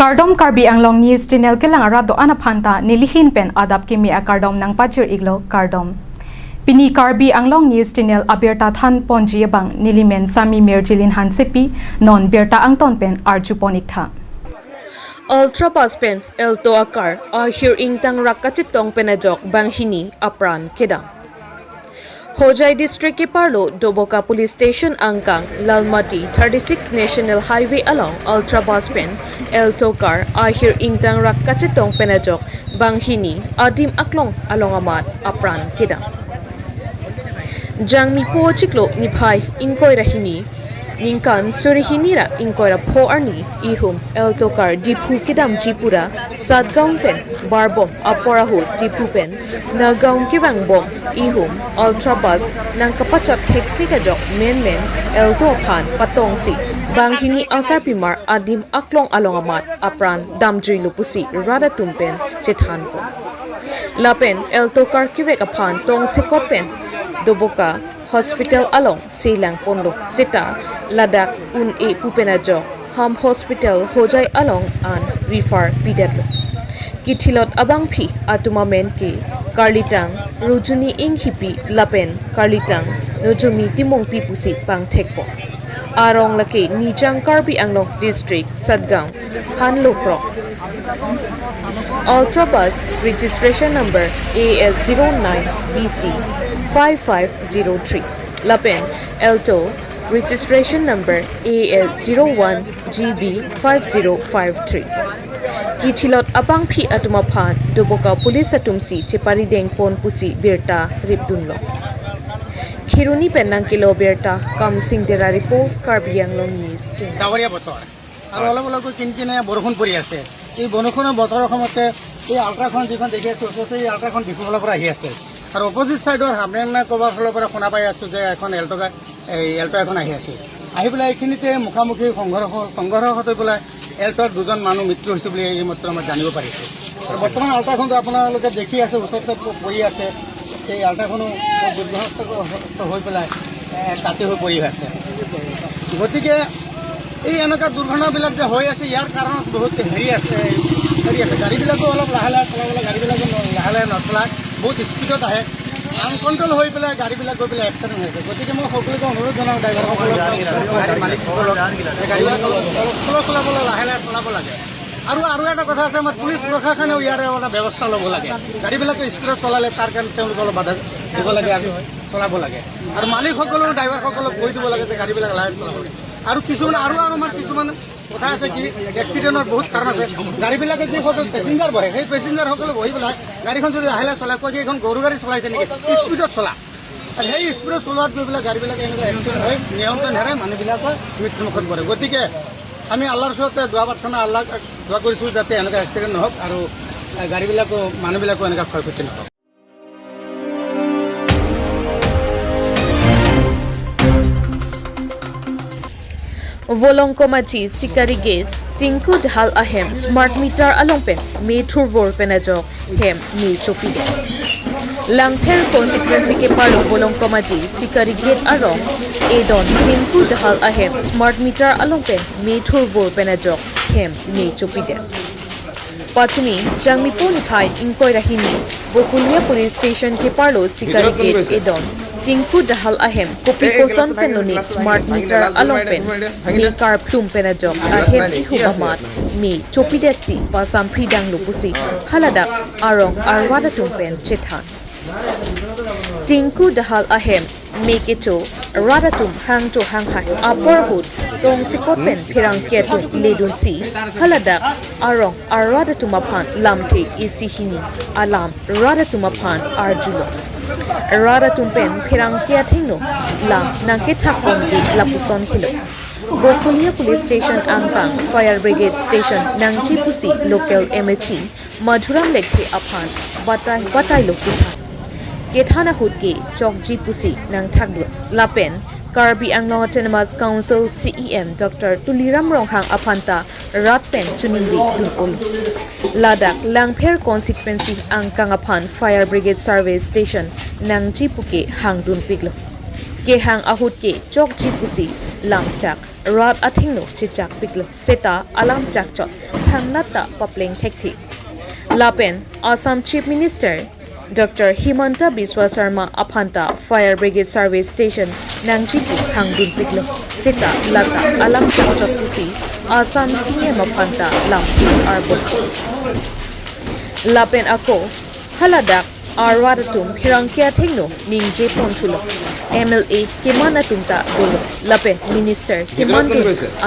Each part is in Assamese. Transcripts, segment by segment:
Kardom Karbi Anglong News Channel kelang arado anaphanta nilihin pen adap kimi a Kardom nang pachir iglo Kardom. Pini Karbi Anglong News Channel aberta than ponji bang nilimen sami merjilin hansepi non berta angton pen arjuponik tha. Ultra pen Alto akar ahir ingtang Kachetong penajok Banghini Apran Kedam. Hojai District ke Parlo Doboka Police Station Angkang Lalmati 36 National Highway along Ultra pen Alto car ahir ingtang Kachetong penajok Banghini adim aklong along amat Apran Kedam. Jang mi po chiklo ni phai ingkoi rahini Ningkan Surihinira inkoira po arni ihum Alto car dipu Kedam jipura sadgaung pen barbom aporahu dipu pen nagaung kibang bom ihum ultra bus nang kapachat hektika jok men Alto khan patongsi Banghini asar pimar adim aklong along amat Apran damjri lupusi rada tumpen chethan po lapen Alto car kivek aphan tong sikopen Doboka Hospital along Silang Pondo Sita Ladak un pupenajo Ham Hospital Hojai along an Rifar Pidetlo Kitilot abang phi atumamen ki Karlitang Rujuni ing hipi lapen Karlitang Nojumi timong pipusi pang tekpo Arong laki Nijang Karbi Anglong District Sadgaung Hanlokro Ultra bus registration number AS09BC 5503 Lapen Alto registration number AL01GB 5053 Kichilot abang phi atuma phan Doboka police atumsi chepari deng pon pusi birta ripdunlo Khiruni penang kilo birta kam sing deraripo Karbi Anglong News Dawaria botor আর অলপ অলপ কিনকিনে বৰষুণ পৰি আছে এই বৰষুণৰ বতৰৰ সময়তে এই আল্ট্ৰাখন যিখন দেখি আছো এই আল্ট্ৰাখন ডিফুলৰ পৰা আহি আছে আৰু অপজিট সাইডৰ হামৰেনা কবাৰ ফালৰ পৰা শুনা পাই আছো যে এখন এল্টো এখন আহি আছে আহি পেলাই এইখিনিতে মুখামুখি সংঘৰ্ষ হৈ পেলাই এল্টোৰ দুজন মানুহ মৃত্যু হৈছে বুলি এই মাত্ৰ মই জানিব পাৰিছো আৰু বৰ্তমান আল্ট্ৰাখনটো আপোনালোকে দেখি আছে ওচৰতে পৰি আছে এই আল্ট্ৰাখনো দুৰ্ঘটনাগ্ৰস্ত হৈ পেলাই কাটি হৈ পৰি আছে গতিকে এই এনেকুৱা দুৰ্ঘটনাবিলাক যে হৈ আছে ইয়াৰ কাৰণত বহুত হেৰি আছে গাড়ীবিলাকো অলপ লাহে লাহে চলাবলৈ গাড়ীবিলাকো লাহে লাহে নচলায় বহুত স্পীডত আহে আনকণ্ট্ৰল হৈ পেলাই গাড়ীবিলাক গৈ পেলাই এক্সিডেণ্ট হৈছে গতিকে মই সকলোকে অনুৰোধ জনাওঁ ড্ৰাইভাৰসকলক মালিকসকলক গাড়ীবিলাক অলপ চলাবলৈ লাহে লাহে চলাব লাগে আৰু এটা কথা আছে আমাৰ পুলিচ প্ৰশাসনেও ইয়াৰে এটা ব্যৱস্থা ল'ব লাগে গাড়ীবিলাকে স্পীডত চলালে তাৰ কাৰণে তেওঁলোকে অলপ বাধা দিব লাগে আৰু চলাব লাগে আৰু মালিকসকলেও ড্ৰাইভাৰসকলক কৈ দিব লাগে যে গাড়ীবিলাক লাহে চলাব লাগে আৰু কিছুমান আমাৰ কিছুমান কথা আছে কি এক্সিডেণ্টৰ বহুত কাৰণ আছে গাড়ীবিলাকে যিসকল পেছেঞ্জাৰ বহে সেই পেছেঞ্জাৰসকলে বহি পেলাই গাড়ীখন যদি লাহে লাহে চলাই কয় যে এইখন গৰু গাড়ী চলাইছে নেকি স্পীডত চলা আৰু সেই স্পীডত চলোৱাত গৈ পেলাই গাড়ীবিলাকে এনেকুৱা এক্সিডেণ্ট হৈ নিয়ন্ত্ৰণ হেৰাই মানুহবিলাকৰ মৃত্যুমুখত পৰে গতিকে আমি আল্লাহৰ ওচৰতে দোৱা প্ৰাৰ্থনা আল্লাহক দোৱা কৰিছোঁ যাতে এনেকুৱা এক্সিডেণ্ট নহওক আৰু গাড়ীবিলাকো মানুহবিলাকো এনেকুৱা ক্ষয়ক্ষতি নহওক Volongkom Sikari Gate Tingku Dahal Ahem Smart Meter Alongpen Me Turvor Penajok Hem Me Chopide Langper Consequence ke Parlo Volongkom Sikari Gate Arong Edon Tingku Dahal Ahem Smart Meter Alongpen Me Turvor Penajok Hem Me Chopide Patumi Jangmi Pon Thai Inkoi Rahini Bokulia Police Station ke Parlo Sikari Gate Edon Tingku Dahal Ahem Kopi Koson Penoni Smart Meter Alongpen Me Car Plum Penajok Ahem Ihubamat Me Chopidetsi Pasam Pridang Lupusi Haladak Arong Arwada Tumpen Chethan Tingku Dahal Ahem Me Kecho Radatum Hangto Hanghai Aporhut Tong Sikopen Pirang Ketung Ledunsi Haladak Arong Arwada Tumapan Lamke Isihini Alam Radatumapan Arjulo Rada tumpen pirang kia tingno la nangke thakon di lapuson hilo. Bokulia Police Station Angkang Fire Brigade Station Nangchi Pusi Local MSC Madhuram Lekhe Aphan Batai Lokuthan. Kethana Hutke Chokji Pusi Nang Thagdu Lapen Karbi Anglong Autonomous Council CEM Dr. Tuliram Ronghang Aphanta Ratpen Chuningri Dunol Ladak Langper Constituency Angkang Aphan Fire Brigade Service Station Nangji Puke Hangdun Piglo hang ahut ke chok chi pusi lam chak rat athingno chichak piklo seta alam chak chot thangnata papleng thekthi lapen Assam Chief Minister Dr. Himanta Biswa Sharma Aphanta Fire Brigade Service Station Nangchipu Hangbin Piklo Sita Lata Alam Chakchot Pusi Assam CM Aphanta Lam Arbon Lapen Ako Haladak Arwadatum Hirangkya Thingno Ningje Pontulo MLA Kimana Tumta Dolo Lapen Minister Kimantu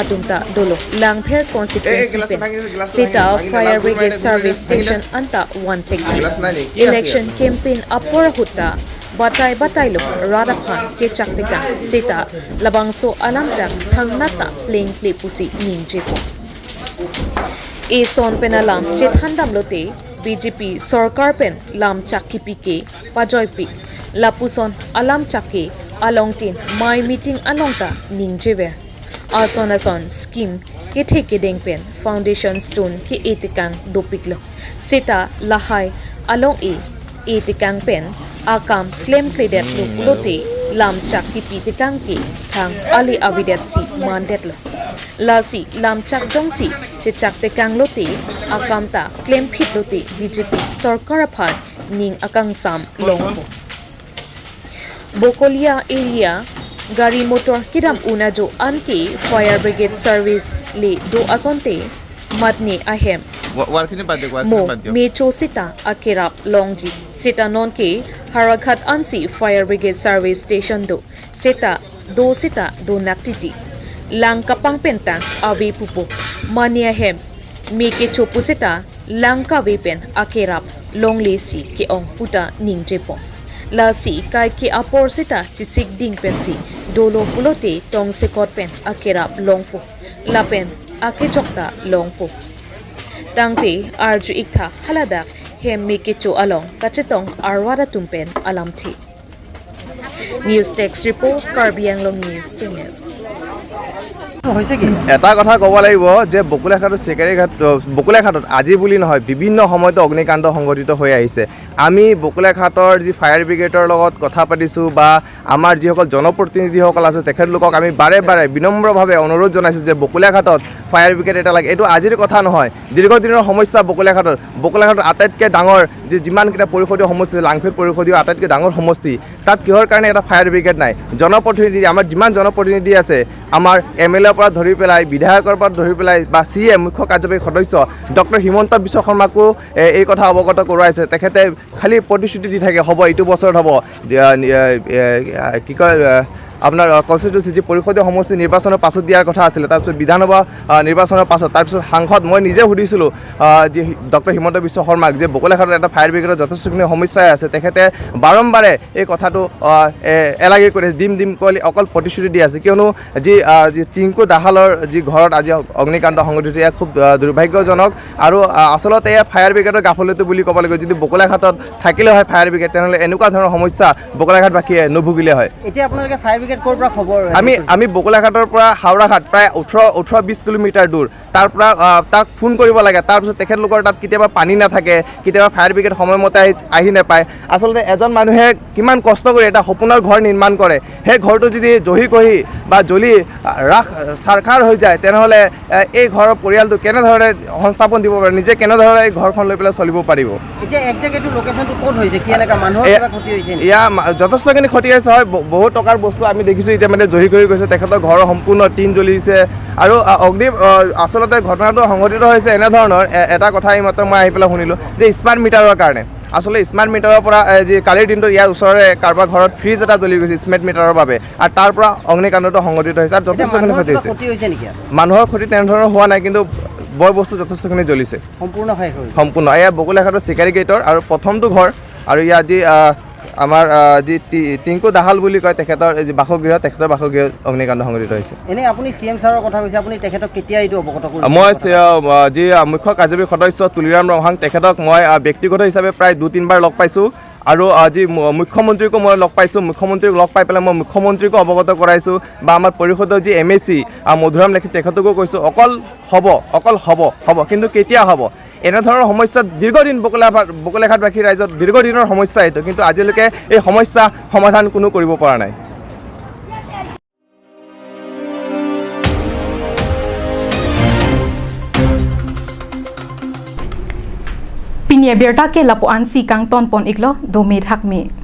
Atumta Dolo Langpher Constituency Pen Sita Fire Brigade Service Station Anta One Tekki Election Campaign Apor Hutta Batay Lo Radaphan Ke Chaktika Sita Labangso Alamjak Thangnata Playing Play Pusi Ningjepo E Son Penalam Chethandam Lote BJP Sorkar Pen Lam Chakki Ke Pajoy Pik Lapuson Alam Chake Alongtin My Meeting Alongta Ningjever Ason Scheme Ke Theke Dengpen Foundation Stone Ke Etikang Dopiklo Seta Lahai Along Etikang Pen Akam Claim Credet Lote Lam Chak Pitikang Ke Thang Ali Avidet Si Mandetlo Lasi Lam Chak Jongsi Chichak Tekang Lote Akamta Claim Pit Lote BJP Sorkarapan Ning Akang Sam Longpo Bokolia area gari motor Kedam unajo anke Fire Brigade Service le do asonte matne Ahem mo mecho sita akerap longji sita non ke Harakhat ansi Fire Brigade Service Station do sita do naktiti lang kapang pentang ave pupo mani Ahem meke chopu sita lang ka wepen akerap longle si ke ong puta ningjepo Lasi kai ke apor sita chisik ding pensi dolo pulote tong sekot pen akerap longpo lapen ake chokta longpo tangte arju ikta haladak hem mekecho along Kachetong arwada tumpen alamthi News Text Report Karbiang Long News Channel এটা কথা ক'ব লাগিব যে বকুলাঘাটত আজি বুলি নহয় বিভিন্ন সময়ত অগ্নিকাণ্ড সংঘটিত হৈ আহিছে আমি বকুলাঘাটৰ যি ফায়াৰ ব্ৰিগেডৰ লগত কথা পাতিছোঁ বা আমাৰ যিসকল জনপ্ৰতিনিধিসকল আছে তেখেতলোকক আমি বাৰে বাৰে বিনম্ৰভাৱে অনুৰোধ জনাইছোঁ যে বকুলাঘাটত ফায়াৰ ব্ৰিগেড এটা লাগে এইটো আজিৰ কথা নহয় দীৰ্ঘদিনৰ সমস্যা বকুলাঘাটৰ আটাইতকৈ ডাঙৰ যিমানকেইটা পৰিষদীয় সমষ্টি লাংফেট পৰিষদীয় আটাইতকৈ ডাঙৰ সমষ্টি তাত কিহৰ কাৰণে এটা ফায়াৰ ব্ৰিগেড নাই জনপ্ৰতিনিধি আমাৰ যিমান জনপ্ৰতিনিধি আছে আমাৰ MLA পৰা ধৰি পেলাই বিধায়কৰ পৰা ধৰি পেলাই বা CM মুখ্য কাৰ্যবাহী সদস্য ডক্টৰ হিমন্ত বিশ্ব শৰ্মাকো এই কথা অৱগত কৰোৱাইছে তেখেতে খালি প্ৰতিশ্ৰুতি দি থাকে হ'ব এইটো বছৰত হ'ব কি কয় আপনার কনস্টিটিউন্সি যে পরিষদীয় সমষ্টি নির্বাচনের পাছত দিয়ার কথা আছিল তারপর বিধানসভা নির্বাচনের পাছত তারপর সাংসদ মই নিজে সুধিছিল যে ডক্টর হিমন্ত বিশ্ব শর্মাক যে বকুলাঘাটত এটা ফায়ার ব্রিগেডের যথেষ্টখিনি সমস্যাই আছে তেখেতে বারম্বারে এই কথাটো এলাগি করে দিম কলি অকল প্ৰতিশ্ৰুতি দি আছে কিয়নো যি টিংকু দাহালৰ যি ঘৰত আজি অগ্নিকাণ্ড সংঘটিত এয়া খুব দুৰ্ভাগ্যজনক আৰু আসলতে এয়া ফায়াৰ ব্ৰিগেডৰ গাফলতি বুলি ক'ব লাগিব যদি বকুলাঘাটত থাকিলে হয় ফায়াৰ ব্ৰিগেড তেনেহ'লে এনেকুৱা ধৰণৰ সমস্যা বকুলাঘাটবাসীয়ে নুভুগিলে হয় এতিয়া আপোনালোকে ফায়াৰ ব্ৰিগেড ক'ৰ পৰা খবৰ আমি বকুলাঘাটৰ পৰা হাওৰাঘাট প্ৰায় 18-20 কিলোমিটাৰ দূৰ তাৰ পৰা তাক ফোন কৰিব লাগে তাৰপিছত তেখেতলোকৰ তাত কেতিয়াবা পানী নাথাকে কেতিয়াবা ফায়াৰ ব্ৰিগেড সময়মতে আহি নাপায় আসলতে এজন মানুহে কিমান কষ্ট কৰি এটা সপোনৰ ঘৰ নিৰ্মাণ কৰে সেই ঘৰটো যদি জহি বা জ্বলি ৰাখ চাৰখাৰ হৈ যায় তেনেহ'লে এই ঘৰৰ পৰিয়ালটো কেনেধৰণে সংস্থাপন দিব পাৰে নিজে কেনেধৰণে এই ঘৰখন লৈ পেলাই চলিব পাৰিব এতিয়া একজেক্ট এইটো লোকেশ্যনটো ক'ত হৈছে কি এনেকা মানুহৰ কিবা ক্ষতি হৈছে ইয়া যথেষ্টখিনি ক্ষতি হৈছে হয় বহুত টকাৰ বস্তু আমি দেখিছোঁ এতিয়া মানে জহি কৰি গৈছে তেখেতৰ ঘৰৰ সম্পূৰ্ণ টিন জ্বলিছে আৰু অগ্নি আসলতে ঘটনাটো সংঘটিত হৈছে এনেধৰণৰ এটা কথা এইমাত্ৰ মই আহি পেলাই শুনিলোঁ যে স্মাৰ্ট মিটাৰৰ কাৰণে আসলে স্মাৰ্ট মিটাৰৰ পৰা যি কালিৰ দিনটো ইয়াৰ ওচৰৰে কাৰোবাৰ ঘৰত ফ্ৰিজ এটা জ্বলি গৈছে স্মাৰ্ট মিটাৰৰ বাবে আৰু তাৰ পৰা অগ্নিকাণ্ডটো সংঘটিত হৈছে আৰু যথেষ্টখিনি ক্ষতি হৈছে মানুহৰ ক্ষতি তেনেধৰণৰ হোৱা নাই কিন্তু বয় বস্তু যথেষ্টখিনি জ্বলিছে সম্পূৰ্ণ এয়া বকুলাঘাটৰ চিকাৰী গেটৰ আৰু প্ৰথমটো ঘৰ আৰু ইয়াত যি আমাৰ যি টিংকু দাহাল বুলি কয় তেখেতৰ যি বাসগৃহ তেখেতৰ বাসগৃহ অগ্নিকাণ্ড সংঘটিত হৈছে এনে আপুনি CM ছাৰৰ কথা কৈছে আপুনি তেখেতক কেতিয়া এইটো অৱগত কৰিছে মই যি মুখ্য কাৰ্যবাহী সদস্য তুলিৰাম ৰহাং তেখেতক মই ব্যক্তিগত হিচাপে প্ৰায় 2-3 বাৰ লগ পাইছোঁ আৰু আজি মুখ্যমন্ত্ৰীকো মই লগ পাইছোঁ মুখ্যমন্ত্ৰীক লগ পাই পেলাই মই মুখ্যমন্ত্ৰীকো অৱগত কৰাইছোঁ বা আমাৰ পৰিষদৰ যি MAC মধুৰাম লেখি তেখেতকো কৈছোঁ অকল হ'ব কিন্তু কেতিয়া হ'ব এনেধৰণৰ সমস্যা দীৰ্ঘদিন বকুলাঘাটবাসী ৰাইজত দীৰ্ঘদিনৰ সমস্যা এইটো কিন্তু আজিলৈকে এই সমস্যা সমাধান কোনো কৰিব পৰা নাই Pinia berta ke lapo an si kang ton pon iglo do me thak me.